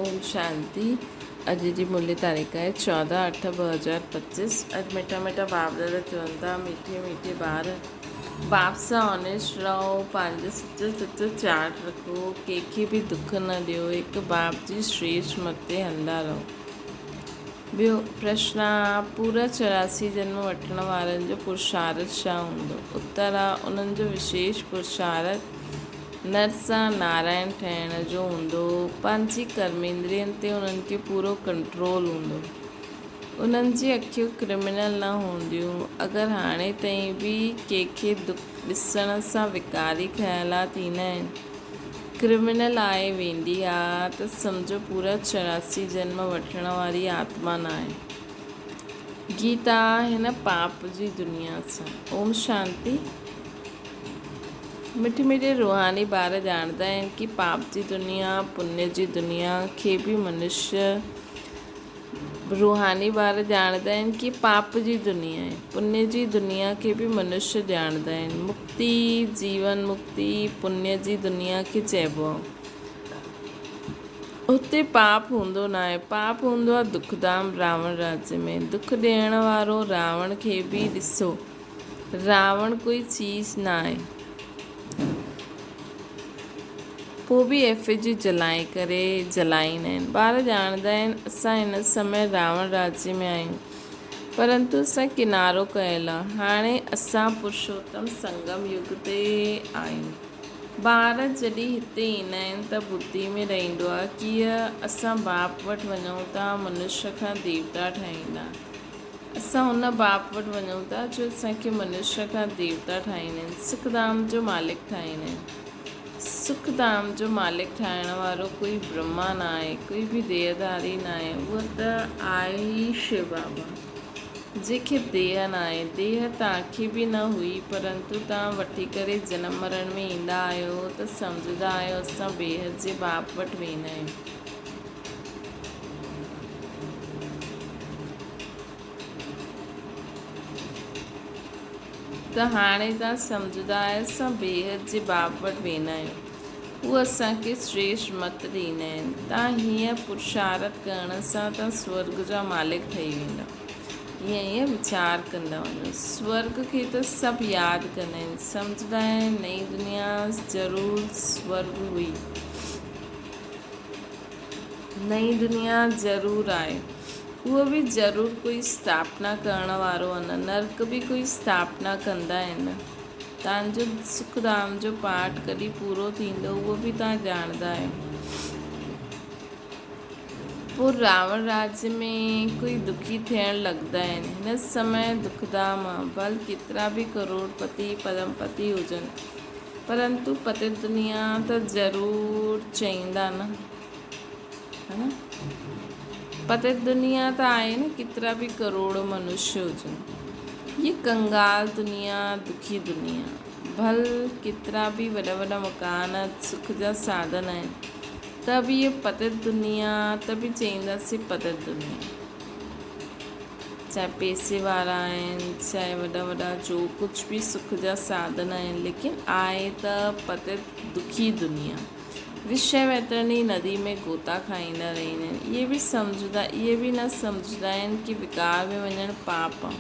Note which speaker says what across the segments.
Speaker 1: ओम शांति। अज जी मुल्य तारीख़ है 14/8/2025। अज मिठा मिठा बाप दादा चवंदा मीठे मीठे ॿार बाप सां ऑनेस्ट रहो, पंहिंजो सचो सचो चार्ट रखो, कंहिंखे बि दुख न ॾियो, हिकु बाप जी श्रेष्ठ मथे हलंदा रहो। ॿियो प्रश्न आहे, पूरा 84 जन्म वठण वारनि जो पुरुषार्थ छा हूंदो? उत्तर आहे, उन्हनि जो विशेष पुरुषार्थ नर सां नारायण ठहिण जो हूंदो। पंहिंजी कर्मेंद्रियनि ते उन्हनि खे पूरो कंट्रोल हूंदो। उन्हनि जी अखियूं क्रिमिनल न हूंदियूं। अगरि हाणे ताईं बि कंहिंखे दुख ॾिसण सां विकारी ख़्यालात ईंदा आहिनि, क्रिमिनल आहे वेंदी आहे, त सम्झो पूरा 84 जन्म वठण वारी आत्मा न आहे। गीता हिन पाप जी दुनिया सां। ओम शांति। मिठे मिठे रूहानी ॿार ॼाणंदा आहिनि कि पाप जी दुनिया, पुण्य जी दुनिया खे बि मनुष्य, रूहानी ॿार ॼाणंदा आहिनि कि पाप जी दुनिया आहे, पुण्य जी दुनिया खे बि मनुष्य ॼाणंदा आहिनि। मुक्ति, जीवन मुक्ति पुण्य जी दुनिया खे चइबो आहे। उते पाप हूंदो न आहे। पाप हूंदो आहे दुखधाम रावण राज्य में। दुख ॾियण वारो रावण खे बि ॾिसो, रावण कोई चीज़ न आहे। पोइ बि एफिजी जलाए करे जलाईंदा आहिनि। ॿार ॼाणंदा आहिनि असां हिन समय रावण राज्य में आहियूं, परंतु असां किनारो कयल आहे। हाणे असां पुरुषोत्तम संगम युग ते आहियूं। ॿार जॾहिं हिते ईंदा आहिनि त बुद्धि में रहंदो आहे कि असां बाप वटि वञूं था, मनुष्य खां देवता ठाहींदा। असां हुन बाप वटि वञूं था जो असांखे मनुष्य खां देवता ठाहींदा आहिनि, सुखधाम जो मालिक ठाहींदा आहिनि। सुखधाम जो मालिक ठाहिण वारो कोई ब्रह्मा न आहे, कोई बि देहधारी न आहे। उहो त आहे ई शिव बाबा, जंहिंखे देह न आहे। देह तव्हांखे बि न हुई, परंतु तव्हां वठी करे जनम मरण में ईंदा आहियो त सम्झंदा आहियो असां बेहद जे बाप वटि वेंदा आहियूं। त हाणे तव्हां सम्झंदा आहियो असां बेहद जे बाप वटि वेंदा आहियूं। उहे असांखे श्रेष्ठ मत ॾींदा आहिनि। तव्हां हीअं पुरुषार्थ करण सां तव्हां स्वर्ग जा मालिक ठही वेंदा। ईअं वीचार कंदा वञो। स्वर्ग खे त सभु यादि कंदा आहिनि, सम्झंदा आहिनि नई दुनिया ज़रूरु स्वर्ग हुई, नई दुनिया ज़रूरु आहे। उहो बि ज़रूरु कोई स्थापना करण वारो आहे न। नर्क बि कोई स्थापना कंदा आहिनि। तव्हांजो सुखधाम जो पाठ कॾहिं पूरो थींदो उहो बि तव्हां ॼाणंदा आहियो। पोइ रावण राज्य में कोई दुखी थियण लॻंदा आहिनि। हिन समय दुखधाम आहे, भल केतिरा बि करोड़पति पदमपति हुजनि, परंतु पतित दुनिया त ज़रूरु चईंदा न, है न। पतित दुनिया त आहे न, केतिरा बि करोड़ मनुष्य हुजनि। ये कंगाल दुनिया, दुखी दुनिया, भल केतिरा बि वॾा वॾा मकान, सुख जा साधन आहिनि, त बि ये पतित दुनिया, त बि चईंदासीं पतित दुनिया। चाहे पैसे वारा आहिनि, चाहे वॾा वॾा जो कुझु बि सुख जा साधन आहिनि, लेकिन आहे त पतित दुखी दुनिया। विषय वैतरणी नदी में गोता खाईंदा रहंदा आहिनि। इहे बि न सम्झंदा आहिनि कि विकार में वञणु पाप आहे।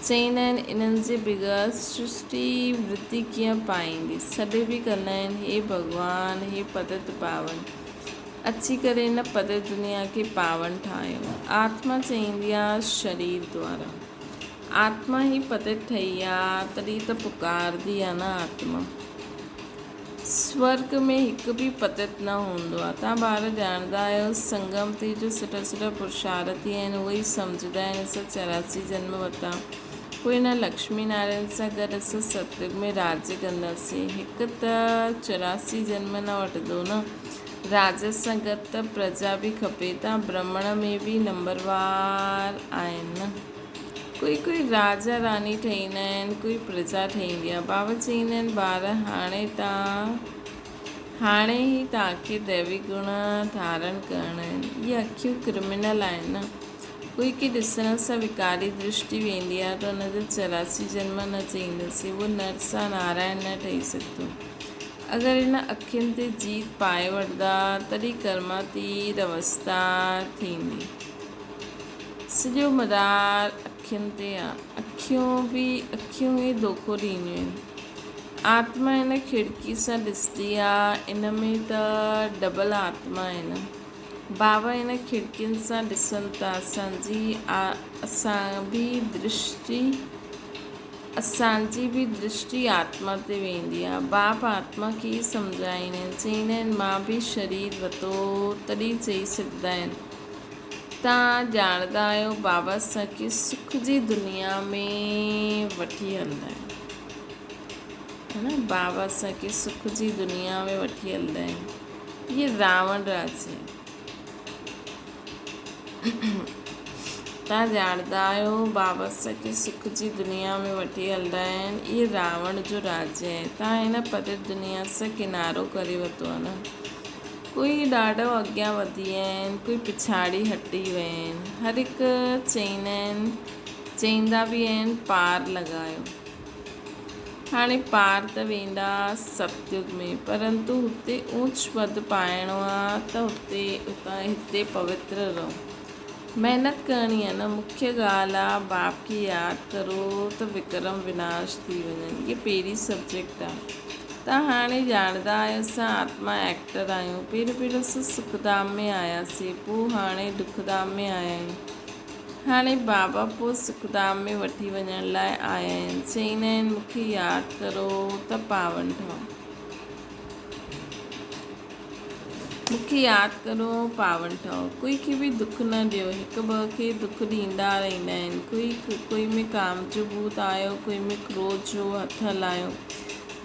Speaker 1: चईंदा आहिनि इन्हनि जे बिगैर सृष्टि वृत्ति कीअं पाईंदी। सॾ बि कंदा आहिनि, हे भॻवान, हे पतित पावन, अची करे हिन पतित दुनिया खे पावन ठाहियो। आत्मा चईंदी आहे शरीर द्वारा। आत्मा ई पतित ठही आहे, तॾहिं त पुकारदी आहे न आत्मा। स्वर्ग में हिकु बि पतित न हूंदो आहे। तव्हां ॿार ॼाणंदा आहियो संगम ते जो सुठा सुठा पुरुषार्थी आहिनि, उहे ई सम्झंदा आहिनि असां 84 जन्म वरिता, पोइ हिन लक्ष्मी नारायण सां गॾु असां सतयुग में राज्य कंदासीं। हिकु त 84 जन्म न वठंदो न, राजा सां गॾु त प्रजा बि खपे। तव्हां ब्राह्मण में बि नंबरवार आहिनि न। कोई कोई राजा रानी ठहींदा आहिनि, कोई प्रजा ठहींदी आहे। बाबा चईंदा आहिनि ॿार हाणे ई तव्हांखे दैवी गुण धारण करणा आहिनि। इहे अखियूं क्रिमिनल आहिनि न। कोई खे ॾिसण सां विकारी दृष्टि वेंदी आहे त हुनजो 84 जन्म न चईंदासीं। उहो नर सां नारायण न ठही सघंदो। अगरि इन अखियुनि ते जीत पाए वठंदा तॾहिं कर्मातीत अवस्था थींदी। सॼो मदार अखियुनि ते आहे। अखियूं ई धोखो ॾींदियूं आहिनि। आत्मा इन खिड़की सां ॾिसंदी आहे। इन में त डबल आत्मा आहिनि। बाबा इन खिड़कियुनि सां ॾिसनि था। असांजी बि दृष्टि आत्मा ते वेंदी आहे। बाप आत्मा खे ई सम्झाईंदा आहिनि। चईंदा आहिनि मां बि शरीर वरितो तॾहिं चई सघंदा आहिनि तव्हां ॼाणंदा आहियो बाबा असांखे सुख जी दुनिया में वठी हलंदा आहिनि, है न। बाबा असांखे सुख जी दुनिया में वठी हलंदा आहिनि। ये रावण राज्य है। तव्हां ॼाणंदा आहियो बाबा असांखे सुख जी दुनिया में वठी हलंदा आहिनि। इहे रावण जो राज्य आहे। तव्हां हिन पतित दुनिया सां किनारो करे वरितो आहे न। कोई ॾाढो अॻियां वधी विया आहिनि, कोई पिछाड़ी हटी विया आहिनि। हर हिकु चईंदा बि आहिनि पार लॻायो। हाणे पार त वेंदा सतयुग में, परंतु हुते ऊच पद पाइणो आहे त हिते पवित्र रहो। महिनत करणी आहे न। मुख्य ॻाल्हि आहे बाप खे यादि करो त विक्रम विनाश थी वञनि। इहे पहिरीं सब्जेक्ट आहे। तव्हां हाणे ॼाणंदा आहियो असां आत्मा एक्टर आहियूं। पहिरियों असां सुखधाम में आयासीं, पोइ हाणे दुखधाम में आया आहियूं। हाणे बाबा पोइ सुखधाम में वठी वञण लाइ आया आहिनि। चईंदा आहिनि मूंखे यादि करो त पावन ठहो। मूंखे यादि करो पावन ठहो। कोई खे बि दुख न ॾियो। हिकु ॿ खे दुख ॾींदा रहंदा आहिनि। कोई में काम जो भूत आयो, कोई में क्रोध जो हथु हलायो।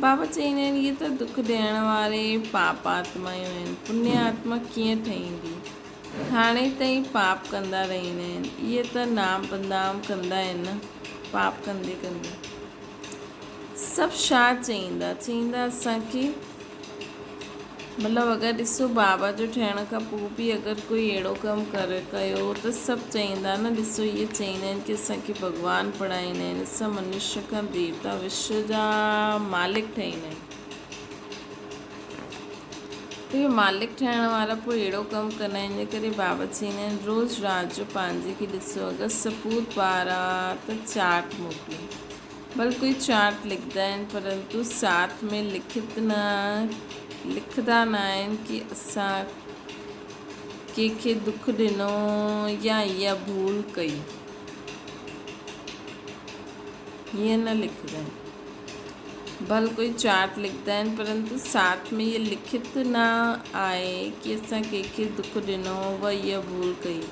Speaker 1: बाबा चईंदा आहिनि इहे त दुख ॾियण वारे पाप आत्मायूं आहिनि। पुण्य आत्मा कीअं ठहींदी। हाणे ताईं पाप कंदा रहंदा आहिनि। इहे त नाम बदनाम कंदा आहिनि न, पाप कंदे कंदे। सभु छा चईंदा असांखे। मतिलबु अगरि ॾिसो बाबा जो थियण खां पोइ बि अगरि कोई अहिड़ो कमु कयो त सभु चईंदा न। ॾिसो इहे चईंदा आहिनि की असांखे भॻवानु पढ़ाईंदा आहिनि। असां मनुष्य खां देवता विश्व जा मालिक ठाहींदा आहिनि। त इहे मालिक ठाहिण वारा पोइ अहिड़ो कमु कंदा आहिनि। इन करे बाबा चईंदा आहिनि रोज़ु राति जो पंहिंजे खे ॾिसो। अगरि सपूत ॿार आहे त चाट मोकिलियो। भले कोई चाट लिखंदा आहिनि, परंतु साथ में लिखंदा न आहिनि कि असां कंहिंखे दुख ॾिनो या इहा भूल कई। हीअं न लिखंदा आहिनि। भले कोई चाट लिखंदा आहिनि, परंतु साथ में इहा लिखित न आहे कि असां कंहिंखे दुख ॾिनो व इहा भूल कई।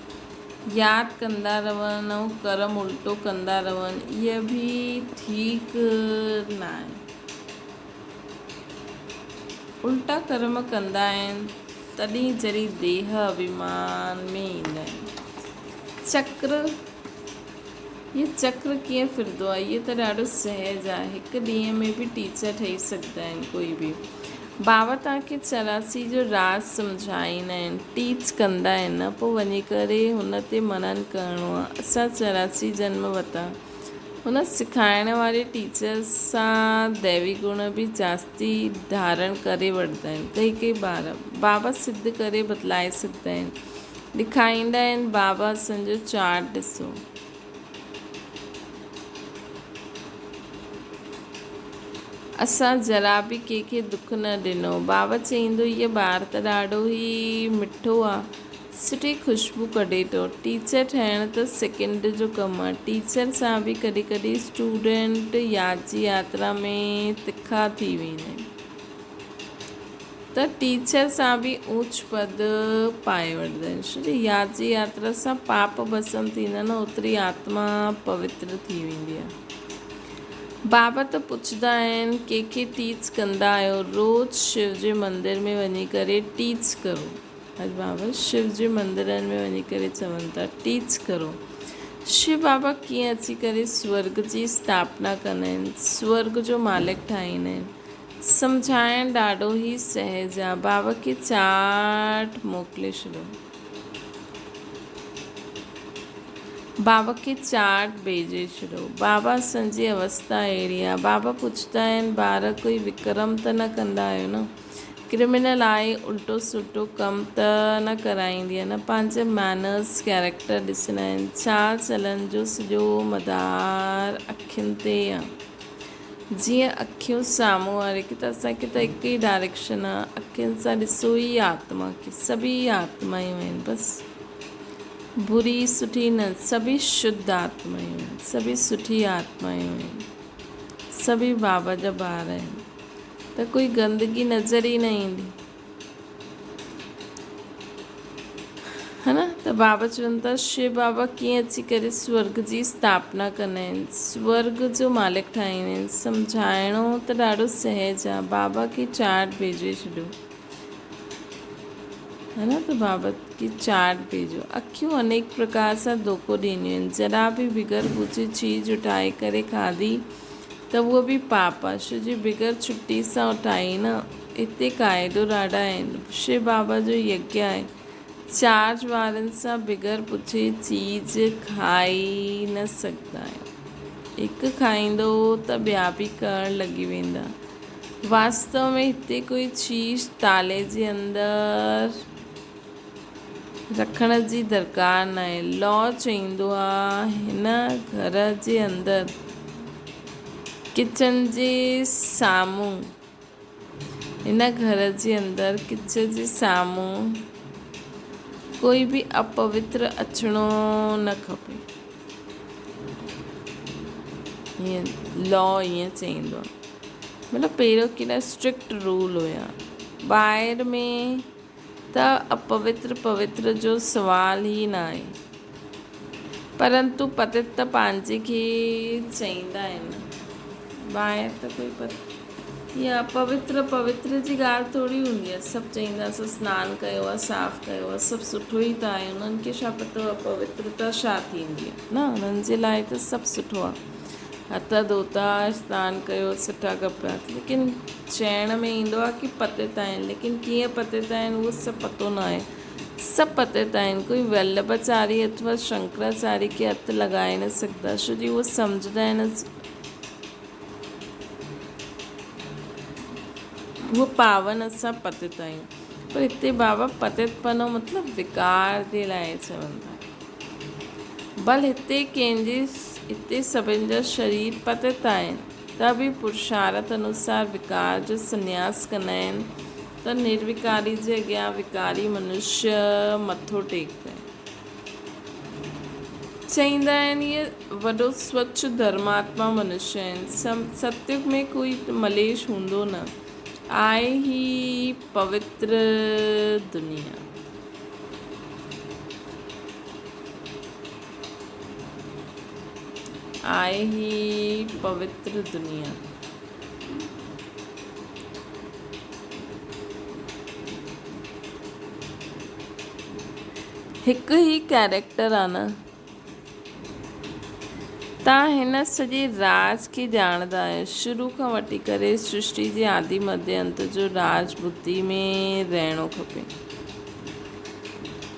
Speaker 1: यादि कंदा रहनि ऐं कर्म उल्टो कंदा रहनि, इहा बि ठीकु न आहे। उल्टा कर्म कंदा आहिनि तॾहिं जॾहिं देह अभिमान में ईंदा आहिनि। इहे चक्र कीअं फिरंदो आहे। इहे त ॾाढो सहज आहे। हिकु ॾींहं में बि टीचर ठही सघंदा आहिनि कोई बि। बाबा तव्हांखे 84 जो राज़ सम्झाईंदा आहिनि, टीच कंदा आहिनि न। पोइ वञी करे हुन ते मनन करिणो आहे। असां 84 जन्म वरिता। हुन सिखाइण वारे टीचर सां दैवी गुण बि जास्ती धारण करे वठंदा आहिनि। कई ॿार बाबा सिद्ध करे बदिलाए सघंदा आहिनि। ॾेखारींदा आहिनि बाबा असांजो चार्ट ॾिसो। असां जरा बि कंहिंखे दुख न ॾिनो। बाबा चईंदो इहो ॿार त ॾाढो ई मिठो आहे, सुठी खुशबू कढे थो। टीचर ठहिण त सेकेंड जो कमु आहे। टीचर सां बि कॾहिं कॾहिं स्टूडेंट यादि जी यात्रा में तिखा थी वेंदा आहिनि। त टीचर सां बि ऊच पद पाए वठंदा आहिनि। छो जो यादि जी यात्रा सां पाप भस्म थींदा न, ओतिरी आत्मा पवित्र थी वेंदी आहे। बाबा त पुछंदा आहिनि कंहिंखे टीच कंदा आहियो। रोज़ु शिव जे मंदर में वञी करे टीच करो। अॼु बाबा शिव जे मंदरनि में वञी करे चवनि था टीच करो। शिव बाबा कीअं अची करे स्वर्ग जी स्थापना कंदा आहिनि, स्वर्ग जो मालिक ठाहींदा आहिनि। सम्झाइणु ॾाढो ई सहज आहे। बाबा खे चाट मोकिले छॾियो। बाबा खे चाट भेजे छॾियो। बाबा असांजी अवस्था अहिड़ी आहे। बाबा पुछंदा आहिनि ॿार कोई विक्रम त न कंदा आहियो न, क्रिमिनल आहे, उल्टो सुठो कमु त न कराईंदी आहे न, पंहिंजे मैनर्स कैरेक्टर ॾिसंदा आहिनि। चाल चलन जो सॼो मदार अखियुनि ते आहे। जीअं अखियूं साम्हूं वारे खे त असांखे त हिकु ई डायरेक्शन आहे, अखियुनि सां ॾिसो ई आत्मा खे। सभी आत्मायूं आहिनि, बसि बुरी सुठी न, सभी शुद्ध आत्मायूं आहिनि, सभी सुठी आत्मायूं आहिनि, सभी बाबा जा ॿार आहिनि। त कोई गंदगी नज़र ई न ईंदी, है न। त बाबा चवनि था शिव बाबा कीअं अची करे स्वर्ग जी स्थापना कंदा आहिनि, स्वर्ग जो मालिक ठाहींदा आहिनि। सम्झाइणो त ॾाढो सहज आहे। बाबा खे चाट भेजे छॾियो, है न। त बाबा की चाट भेजो। अखियूं अनेक प्रकार सां धोखो ॾींदियूं आहिनि। जरा बि बिगर पूछे चीज़ उठाए करे खाधी त उहो बि पाप आहे, छो जो बिगर छुट्टी सां उठाई न। हिते क़ाइदो ॾाढा आहिनि। शिव बाबा जो यज्ञ आहे, चार्ज वारनि सां बिगर पुछे चीज़ खाई न सघंदा आहियो। हिकु खाईंदो त ॿिया बि करणु लॻी वेंदा। वास्तव में हिते कोई चीज़ ताले जे अंदरि रखण जी दरकार न आहे। लॉ चवंदो आहे हिन घर जे अंदरि किचन जे साम्हूं, हिन घर जे अंदरि किचन जे साम्हूं कोई बि अपवित्र अचिणो न खपे। हीअं लॉ ईअं चवंदो आहे। मतिलबु पहिरियों केॾा स्ट्रिक्ट रूल हुया। ॿाहिरि में त अपवित्र पवित्र जो सुवाल ई न आहे, परंतु पतित त पंहिंजे खे चईंदा आहिनि। ॿाहिरि त कोई हीअ अपवित्र पवित्र जी ॻाल्हि थोरी हूंदी आहे। सभु चईंदा असां सनानु कयो आहे, साफ़ु कयो आहे, सभु सुठो ई त आहे। उन्हनि खे छा पतो अपवित्रता छा थींदी आहे न। उन्हनि जे लाइ त सभु सुठो आहे। हथ धोता, सनानु कयो, सुठा कपिड़ा, लेकिन चइण में ईंदो आहे की पतित आहिनि। लेकिन कीअं पतित आहिनि उहो सभु पतो न आहे। सभु पतित आहिनि। कोई वल्लभाचारी अथवा शंकराचार्य खे हथु लॻाए न सघंदा, छो जो उहो सम्झंदा आहिनि उहो पावन, असां पतित आहियूं। पर हिते बाबा पतितपनो मतिलबु विकार जे लाइ चवनि था। भल हिते सभिनि जा शरीर पतित आहिनि, त बि पुरुषार्थ अनुसार विकार जो संन्यास कंदा आहिनि। त निर्विकारी जे अॻियां विकारी मनुष्य मथो टेकंदा आहिनि। चईंदा आहिनि इहे वॾो स्वच्छ धर्मात्मा मनुष्य आहिनि। सत्युग में कोई मलेश हूंदो न आहे। ही पवित्र दुनिया, आहे ही पवित्र दुनिया। हिकु ई कैरेक्टर आहे न। तव्हां हिन सॼे राज खे ॼाणंदा आहियो। शुरू खां वठी करे सृष्टि जे आदि मध्य अंत जो राज बुद्धि में रहणो खपे।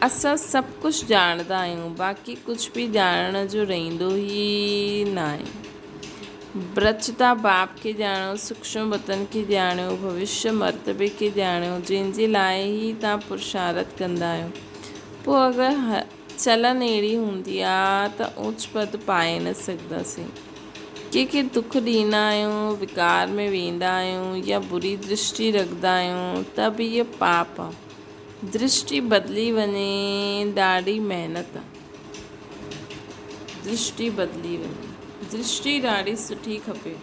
Speaker 1: असां सभु कुझु ॼाणंदा आहियूं, बाक़ी कुझु बि ॼाणण जो रहंदो ई न आहे। ब्रचता बाप खे ॼाणो, सूक्ष्म वतन खे ॼाणियो, भविष्य मर्तबे खे ॼाणियो, जंहिंजे लाइ ई तव्हां पुरुषार्थ कंदा आहियो। पोइ अगरि चलन अहिड़ी हूंदी आहे त ऊच पद पाए न सघंदासीं। कंहिंखे दुख ॾींदा आहियूं, विकार में वेंदा आहियूं या बुरी दृष्टि रखंदा आहियूं त बि इहो पाप आहे। दृष्टि बदिली वञे ॾाढी महिनत आहे। दृष्टि बदिली वञे, दृष्टि ॾाढी सुठी खपे।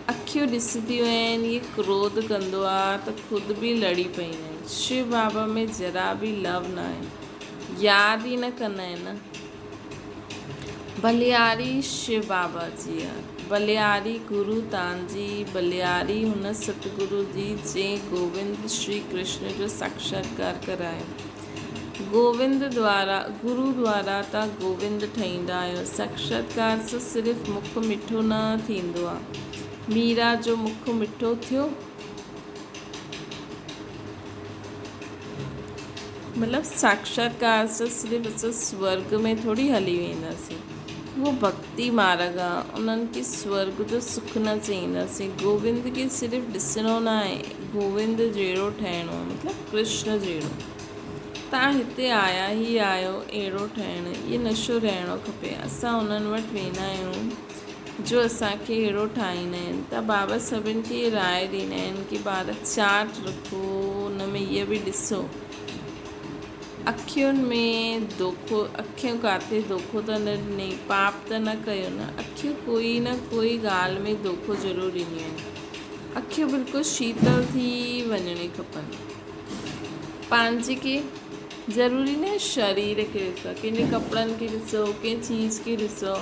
Speaker 1: अखियूं ॾिसंदियूं आहिनि, इहे क्रोध कंदो आहे त ख़ुदि बि लड़ी पईंदा आहिनि। शिव बाबा में जरा बि लव न आहे, यादि ई न कंदा आहिनि न। बलियारी शिव बाबा जी आहे, बलियारी गुरु तव्हांजी, बलियारी हुन सतगुरु जी जंहिं गोविंद श्री कृष्ण जो साक्षात्कार करायो। गोविंद द्वारा, गुरु द्वारा तव्हां गोविंद ठहींदा आहियो। साक्षात्कार सां सिर्फ़ु मुख मिठो न थींदो आहे। मीरा जो मुख मिठो थियो। मतिलबु साक्षात्कार सां सिर्फ़ु असां स्वर्ग में थोरी हली वेंदासीं। उहो भक्ति मार्ग आहे, उन्हनि खे स्वर्ग जो सुख न चईंदासीं। गोविंद खे सिर्फ़ु ॾिसणो न आहे, गोविंद जहिड़ो ठहिणो आहे, मतिलबु कृष्ण जहिड़ो। तव्हां हिते आया ई आहियो अहिड़ो ठहिणु, इहो नशो रहणो खपे। असां उन्हनि वटि वेंदा आहियूं जो असांखे अहिड़ो ठाहींदा आहिनि। त बाबा सभिनि खे राय ॾींदा आहिनि कि ॿार चाट रखो, उन में इहा बि ॾिसो अखियुनि में धोखो, अखियूं किथे धोखो त न ॾिनई, पाप त न कयो न। अखियूं कोई न कोई ॻाल्हि में धोखो ज़रूरु ॾींदियूं आहिनि। अखियूं बिल्कुलु शीतल थी वञणी खपनि। पंहिंजे खे ज़रूरी न शरीर खे ॾिसो, कंहिंजे कपिड़नि खे ॾिसो, कंहिं चीज़ खे ॾिसो,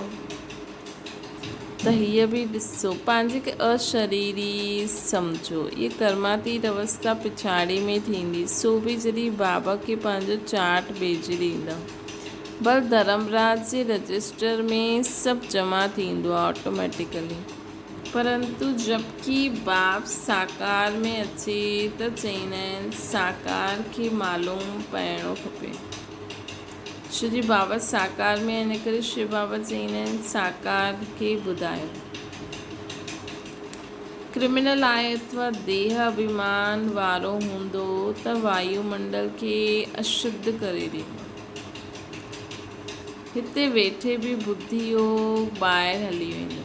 Speaker 1: त हीअ बि ॾिसो, पंहिंजे खे अशरीरी सम्झो। इहा कर्मातीत अवस्था पिछाड़ी में थींदी, सो बि जॾहिं बाबा खे पंहिंजो चार्ट भेजे ॾींदा। बल धर्मराज जे रजिस्टर में सभु जमा थींदो आहे ऑटोमेटिकली। परंतु जबकि बाप साकार में अचे त चईंदा आहिनि साकार खे मालूम पइणो खपे। छो जी बाबा साकार में इन करे शिव बाबा चईंदा आहिनि साकार खे ॿुधायो। क्रिमिनल आहे अथवा देह अभिमान वारो हूंदो त वायुमंडल खे अशुद्ध करे ॾींदो। हिते वेठे बि बुद्धि योग ॿाहिरि हली वेंदो।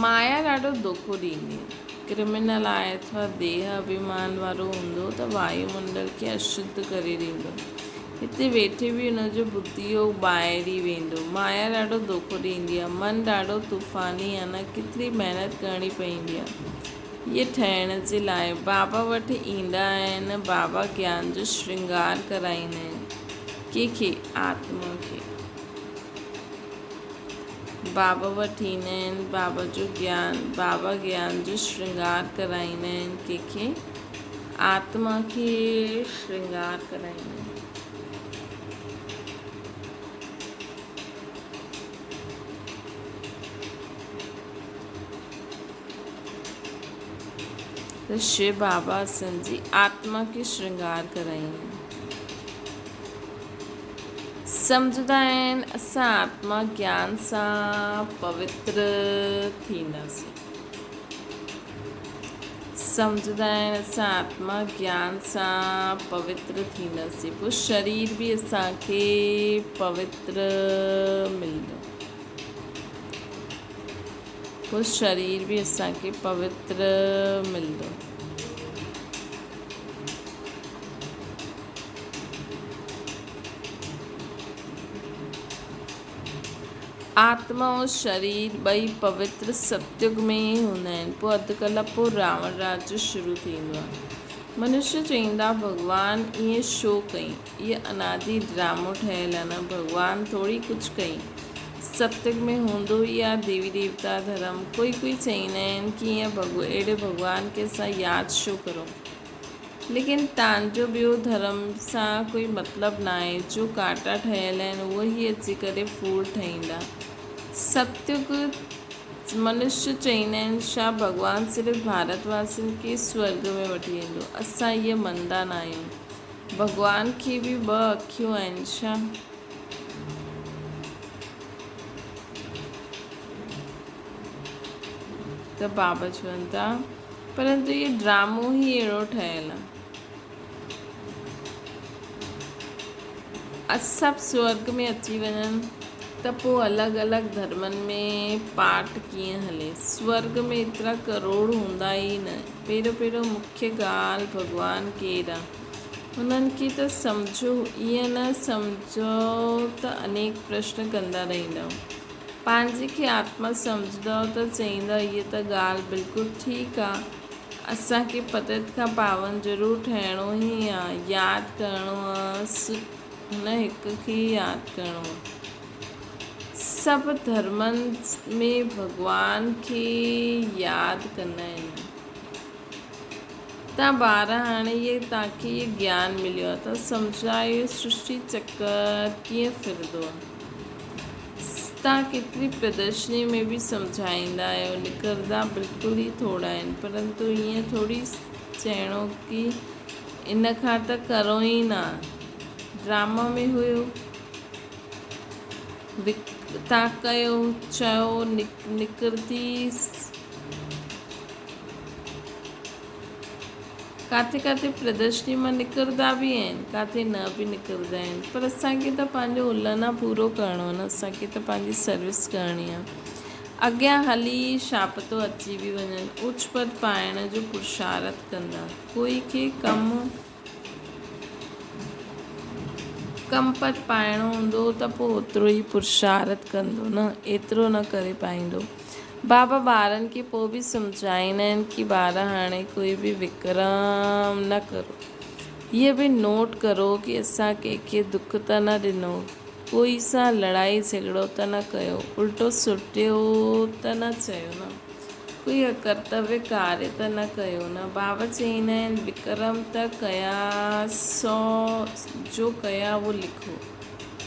Speaker 1: माया ॾाढो धोखो ॾींदी आहे। क्रिमिनल आहे अथवा देह अभिमान वारो हूंदो त वायुमंडल खे अशुद्ध करे ॾींदो। हिते वेठे बि हुनजो बुद्धि योग ॿाहिरि ई वेंदो। माया ॾाढो धोखो ॾींदी आहे। मन ॾाढो तूफ़ानी आहे न, केतिरी महिनत करणी पवंदी आहे इहे ठहिण जे लाइ। बाबा वटि ईंदा आहिनि, बाबा ज्ञान जो श्रृंगार कराईंदा आहिनि। कंहिंखे? आत्मा खे। बाबा वटि ईंदा आहिनि, बाबा ज्ञान जो श्रृंगार कराईंदा आहिनि। कंहिंखे? आत्मा खे श्रृंगार कराईंदा आहिनि। त शिव बाबा असांजी आत्मा खे श्रृंगार कराईंदा आहिनि। सम्झंदा आहिनि असां आत्मा ज्ञान सां पवित्र थींदासीं। सम्झंदा आहिनि असां आत्मा ज्ञान सां पवित्र थींदासीं, पोइ शरीर बि असांखे पवित्र मिलंदो। पोइ शरीर बि असांखे पवित्र मिलंदो। आत्मा और शरीर ॿई पवित्र सतयुग में ई हूंदा आहिनि। पोइ अधु कलाक पोइ रावण राज्य शुरू थींदो आहे। मनुष्य चईंदा भॻवान ईअं छो कई, इहा अनादि ड्रामो ठहियलु आहे न, भॻवान थोरी कुझु कई। सतयुग में हूंदो ई आहे देवी देवता धर्म। कोई चईंदा आहिनि कि ईअं अहिड़े भॻवान खे असां यादि छो करूं। लेकिन तव्हांजो ॿियो धर्म सां कोई मतिलबु न आहे। जो कांटा ठहियल आहिनि उहे ई अची करे फूल ठहींदा। सतयुग मनुष्य चईंदा आहिनि छा भॻवानु सिर्फ़ु भारतवासियुनि खे स्वर्ग में वठी वेंदो। असां इहे मञंदा न आहियूं। भॻवान खे बि ॿ अखियूं आहिनि छा? त बाबा चवनि था परंतु इहो ड्रामो ई अहिड़ो ठहियलु आहे। सभु स्वर्ग में अची वञनि त पोइ अलॻि अलॻि धर्मनि में पाठ कीअं हले। स्वर्ग में एतिरा करोड़ हूंदा ई न। पहिरियों मुख्य ॻाल्हि भॻवानु केरु आहे उन्हनि खे त सम्झो। ईअं न सम्झो त अनेक प्रश्न कंदा रहंदव। पंहिंजे खे आत्मा सम्झंदव त चईंदव हीअ त ॻाल्हि बिल्कुलु ठीकु आहे। असांखे पतित खां पावन ज़रूरु ठहिणो ई आहे, यादि करिणो आहे, हुन हिक खे यादि करिणो आहे। सभु धर्मनि में भॻवान खे यादि कंदा आहिनि। तव्हां ॿार हाणे तव्हांखे इहे ज्ञान मिलियो आहे त सम्झायो सृष्टि चक्कर कीअं फिरंदो आहे। तव्हां केतिरी प्रदर्शनी में बि सम्झाईंदा आहियो, निकिरंदा बिल्कुलु ई थोरा आहिनि, परंतु ईअं थोरी चइणो कि इन खां त करो ई न। ड्रामा में हुयो, तव्हां कयो, चयो, निकिरंदी। काथे काथे प्रदर्शनी मां निकिरंदा बि आहिनि, काथे न बि निकिरंदा आहिनि, पर असांखे त पंहिंजो उलना पूरो करिणो आहे न, असांखे त पंहिंजी सर्विस करणी आहे। अॻियां हली छा पतो अची बि वञनि, उच पद पाइण जो पुरुषार्थ कंदा। कोई खे कम पद पाइणो हूंदो त पोइ ओतिरो ई पुरुषार्थ कंदो न, एतिरो न करे पाईंदो। बाबा ॿारनि खे पोइ बि सम्झाईंदा आहिनि कि ॿार हाणे कोई बि विक्रम न करो। हीअ बि नोट करो कि असां कंहिंखे दुख त न ॾिनो, कोई सां लड़ाई झगड़ो त न कयो, उल्टो सुठो त न चयो न, कोई अकर्तव्य कार्य त न कयो न। बाबा चईंदा आहिनि विक्रम त कया, 100 जो कया वो लिखो।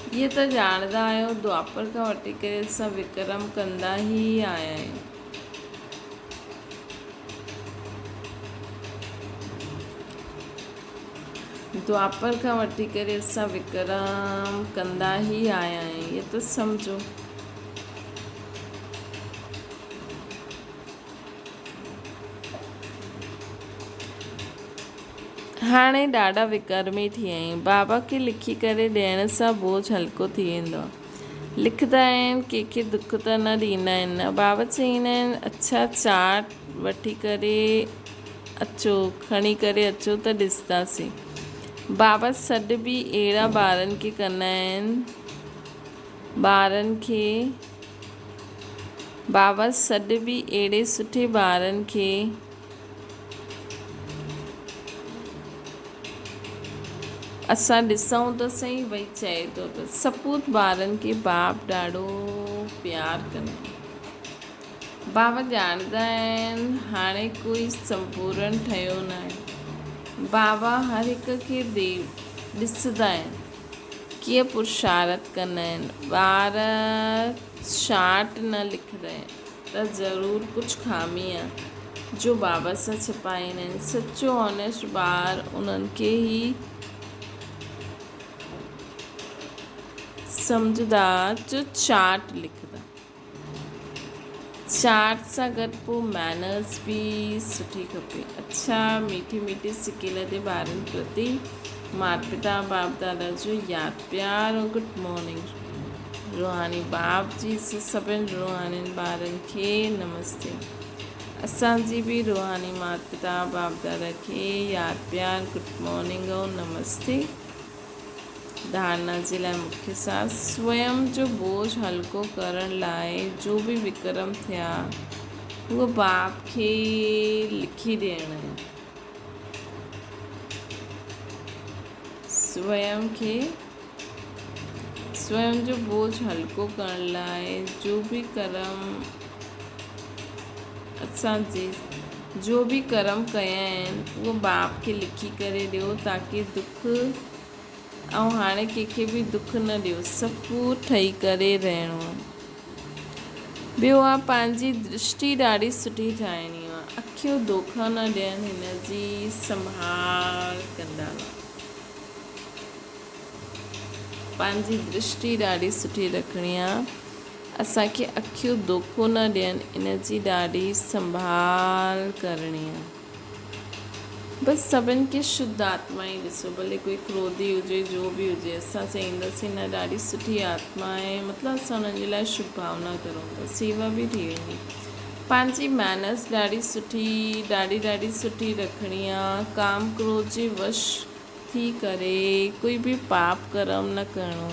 Speaker 1: इहे त ॼाणंदा आहियो, द्वापर खां वठी करे असां विक्रम कंदा ई आया आहियूं। द्वापर खां वठी करे असां विक्रम कंदा ई आया आहियूं, इहे त सम्झो। हाणे ॾाढा विक्रमी थी विया आहियूं। बाबा खे लिखी करे ॾियण सां बोझ हल्को थी वेंदो आहे। लिखंदा आहिनि कंहिंखे दुख त न ॾींदा आहिनि न। बाबा चईंदा आहिनि अच्छा चाट वठी करे अचो, खणी करे अचो त ॾिसंदासीं। बाबा सॾु बि अहिड़ा ॿारनि खे कंदा आहिनि, बाबा सॾु बि अहिड़े सुठे ॿारनि खे असां ॾिसूं त सही, भई चए थो त सपूत ॿारनि खे बाप ॾाढो प्यारु कंदा आहिनि। बाबा ॼाणंदा आहिनि हाणे कोई संपूर्ण ठहियो न आहे। बाबा हर हिक खे ॾिसंदा आहिनि, कीअं पुरुषार्थ कंदा आहिनि। ॿार शाट न लिखंदा आहिनि त ज़रूरु कुझु खामी आहे जो बाबा सां छिपाईंदा आहिनि। सचो ऑनेस्ट ॿार उन्हनि खे ई सम्झंदा जो चाट लिखंदा। चाट सां गॾु पोइ मैनर्स बि सुठी खपे। अच्छा मीठी मीठी सिकील ते ॿारनि प्रति माता पिता बाप दादा जो यादि प्यार ऐं गुड मॉर्निंग। रूहानी बाप जी सभिनि रूहानी ॿारनि खे नमस्ते। असांजी बि रूहानी माता पिता बाप दादा खे यादि प्यार गुड मॉर्निंग ऐं नमस्ते। धारणा जे लाइ मुख्य सार, स्वयं जो बोझ हल्को करण लाइ जो बि विक्रम थिया उहो बाप खे लिखी ॾियण आहे। स्वयं जो बोझ हल्को करण लाइ जो बि जो भी कर्म कया आहिनि उहो बाप खे लिखी करे ॾियो ताकी दुख ऐं हाणे कंहिंखे बि दुख न ॾियो, सपूत ठही करे रहणो आहे। ॿियो आहे पंहिंजी दृष्टि ॾाढी सुठी ठाहिणी आहे। अखियूं धोखा न ॾियनि, हिन जी संभाल कंदा। पंहिंजी दृष्टि ॾाढी सुठी रखणी आहे। असांखे अखियूं धोखो न ॾियनि, इन जी ॾाढी संभाल करणी आहे। बसि सभिनि खे शुद्ध आत्मा ई ॾिसो, भले कोई क्रोधी हुजे जो बि हुजे, असां चईंदासीं न ॾाढी सुठी आत्मा आहे, मतिलबु असां हुननि जे लाइ शुभ भावना करूं था, सेवा बि थी वेंदी। पंहिंजी मैनर्स ॾाढी सुठी रखणी आहे। काम क्रोध जे वश थी करे कोई बि पाप कर्म न करणो।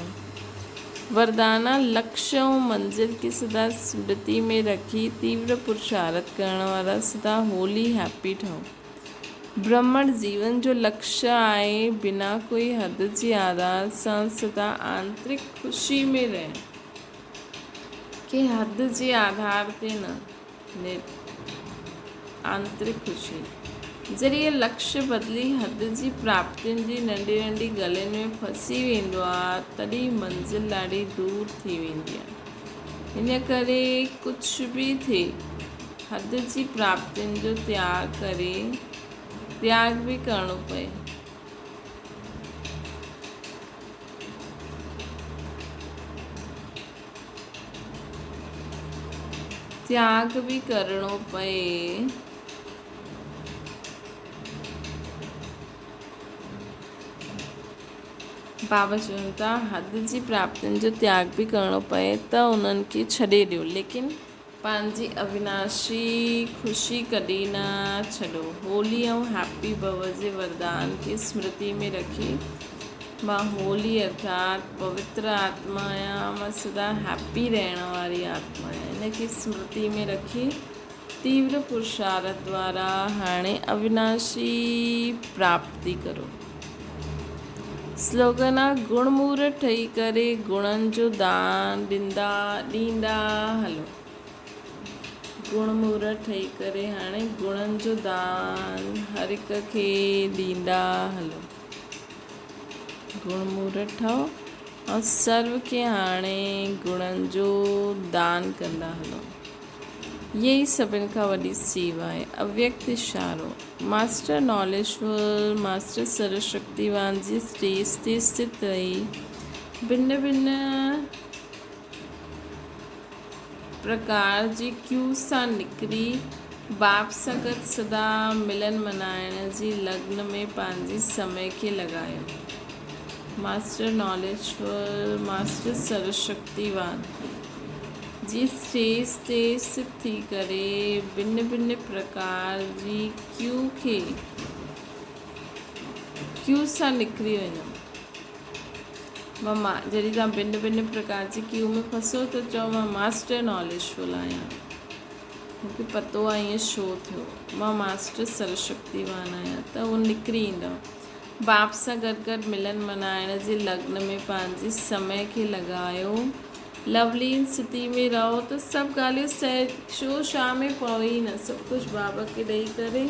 Speaker 1: वरदाना लक्ष्य ऐं मंज़िल खे सदा स्मृति में रखी तीव्र पुरुषार्थ करण वारा सदा होली हैप्पी ठहो। ब्राह्मण जीवन जो लक्ष्य आहे बिना कोई हद जे आधार सां सदा आंतरिक खुशी में रहे, के हद जे आधार ते न, आंतरिक खुशी। जॾहिं लक्ष्य बदिली हद जी प्राप्तियुनि जी नंढी नंढी ॻाल्हियुनि में फसी वेंदो आहे तॾहिं मंज़िल ॾाढी दूर थी वेंदी आहे। इन करे कुछ भी थे हद जी प्राप्तियुनि जो त्याग भी करणो पए। त्याग भी करणो पए। बाबा चवनि था हद जी प्राप्तियुनि जो त्याग भी करणो पए त उन्हनि खे छॾे ॾियो, लेकिन पंहिंजी अविनाशी ख़ुशी कॾहिं न छॾो। होली ऐं हैप्पी भव जे वरदान खे स्मृति में रखी मां होली अर्थात पवित्र आत्मा आहियां, मां सदा हैप्पी रहण वारी आत्मा आहियां। इन खे स्मृति में रखी तीव्र पुरुषार्थ द्वारा हाणे अविनाशी प्राप्ति करो। स्लोगन आहे गुणमूर ठही करे गुणनि जो दान ॾींदा हलो। गुणमूर ठही करे हाणे गुणनि जो दान हर हिक खे ॾींदा हलो। गुणमूर ठहो ऐं सर्व खे हाणे गुणनि जो दान कंदा हलो। इहा ई सभिनि खां वॾी सेवा आहे। अव्यक्त इशारो मास्टर नॉलेजफुल मास्टर सर्वशक्तिवान जी स्टेज ते स्थित रही भिन्न भिन्न प्रकार जी क्यू सां निकिरी बाप सां गॾु सदा मिलन मल्हाइण जी लग्न में पंहिंजी समय खे लॻायो। मास्टर नॉलेजफुल मास्टर सर्वशक्तिवान जी स्टेज ते स्थित थी करे भिन्न भिन्न प्रकार जी क्यू सां निकिरी वञो। मां जॾहिं तव्हां भिन्न भिन्न प्रकार जी क्यू में फंसो त चओ मां मास्टर नॉलेजफुल आहियां, मूंखे पतो आहे ईअं छो थियो, मां मास्टर सर्वशक्तिवान आहियां, त उहो निकिरी ईंदव। बाप सां गॾु गॾु मिलन मल्हाइण जे लग्न में पंहिंजे समय खे लॻायो। लवलीन स्थिति में रहो त सभु ॻाल्हियूं शो शाह में पओ ई न, सभु कुझु बाबा खे ॾेई करे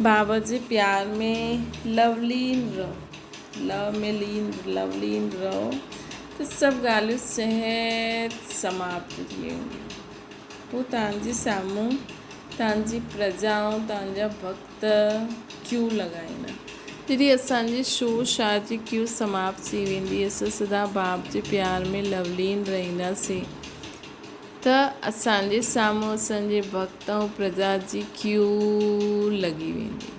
Speaker 1: बाबा जे प्यार में लवलीन रहो त सभु ॻाल्हियूं सहज समाप्त थी वेंदियूं। पोइ तव्हांजे साम्हूं तव्हांजी प्रजाऊं तव्हांजा भक्त क्यू लॻाईंदा। जॾहिं असांजी शो शाह जी क्यू समाप्त थी वेंदी, असां सदा बाप जे प्यार में लवलीन रहंदासीं त असांजे साम्हूं असांजे भक्त ऐं प्रजा जी क्यू लॻी वेंदी।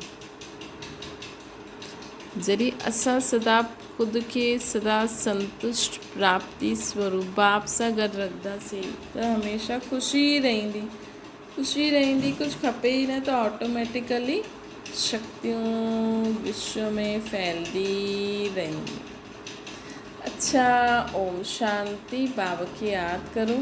Speaker 1: जॾहिं असां सदा ख़ुदि खे सदा संतुष्ट प्राप्ति स्वरूप बाप सां गॾु रखंदासीं त हमेशह ख़ुशी रहंदी, कुझु खपे ई न त ऑटोमेटिकली शक्तियूं विश्व में फैलदी रहेंगी। अच्छा, ओम शांति। बाबा खे यादि करो।